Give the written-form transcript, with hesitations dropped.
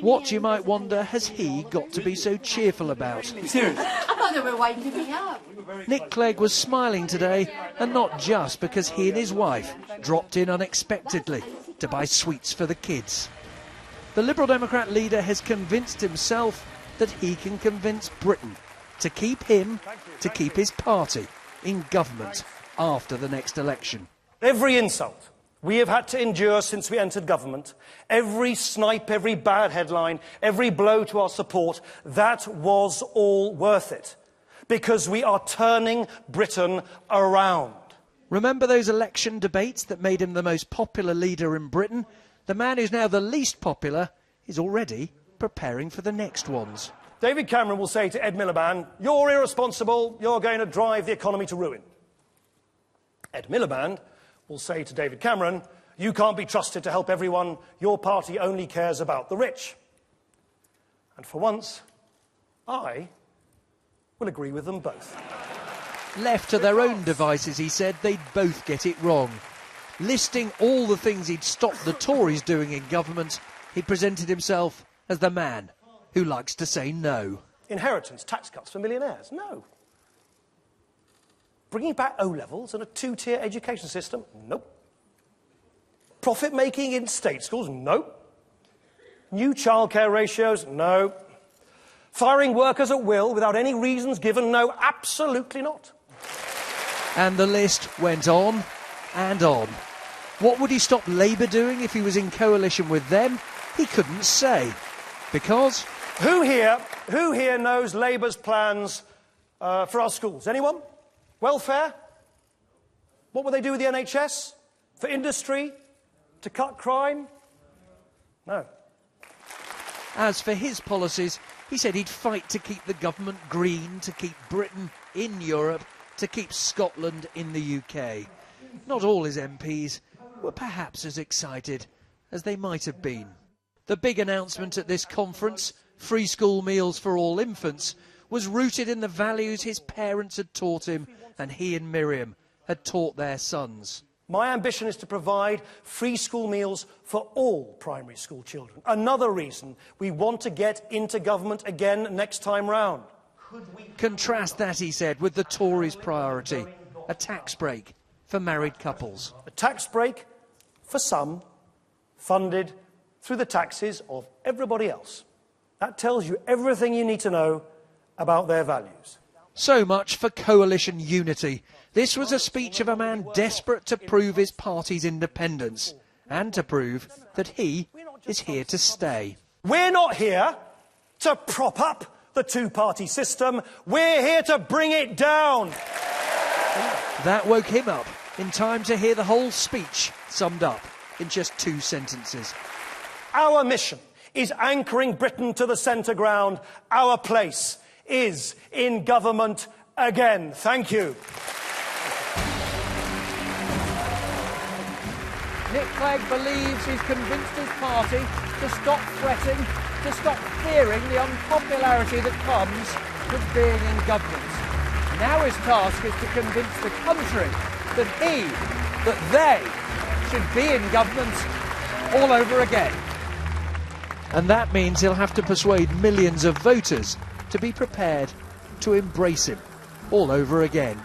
What, you might wonder, has he got to be so cheerful about? Serious? I thought they were winding me up. Nick Clegg was smiling today, and not just because he and his wife dropped in unexpectedly to buy sweets for the kids. The Liberal Democrat leader has convinced himself that he can convince Britain to keep him, to keep his party in government after the next election. Every insult we have had to endure since we entered government, every snipe, every bad headline, every blow to our support, that was all worth it. Because we are turning Britain around. Remember those election debates that made him the most popular leader in Britain? The man who's now the least popular is already preparing for the next ones. David Cameron will say to Ed Miliband, "You're irresponsible, you're going to drive the economy to ruin." Ed Miliband will say to David Cameron, "You can't be trusted to help everyone, your party only cares about the rich." And for once, I will agree with them both. Left to their own devices, he said, they'd both get it wrong. Listing all the things he'd stopped the Tories doing in government, he presented himself as the man who likes to say no. Inheritance tax cuts for millionaires? No. Bringing back O-levels and a two-tier education system? Nope. Profit-making in state schools? Nope. New childcare ratios? No. Firing workers at will without any reasons given? No, absolutely not. And the list went on and on. What would he stop Labour doing if he was in coalition with them? He couldn't say. Because... Who here knows Labour's plans for our schools? Anyone? Welfare? What will they do with the NHS? For industry? To cut crime? No. As for his policies, he said he'd fight to keep the government green, to keep Britain in Europe, to keep Scotland in the UK. Not all his MPs were perhaps as excited as they might have been. The big announcement at this conference, free school meals for all infants, was rooted in the values his parents had taught him and he and Miriam had taught their sons. My ambition is to provide free school meals for all primary school children. Another reason we want to get into government again next time round. Contrast that, he said, with the Tories' priority, a tax break for married couples. A tax break for some, funded through the taxes of everybody else. That tells you everything you need to know about their values. So much for coalition unity. This was a speech of a man desperate to prove his party's independence and to prove that he is here to stay. We're not here to prop up the two-party system. We're here to bring it down. That woke him up in time to hear the whole speech summed up in just 2 sentences. Our mission is anchoring Britain to the centre ground. Our place is in government again. Thank you. Nick Clegg believes he's convinced his party to stop fretting, to stop fearing the unpopularity that comes with being in government. Now his task is to convince the country that they should be in government all over again. And that means he'll have to persuade millions of voters to be prepared to embrace him all over again.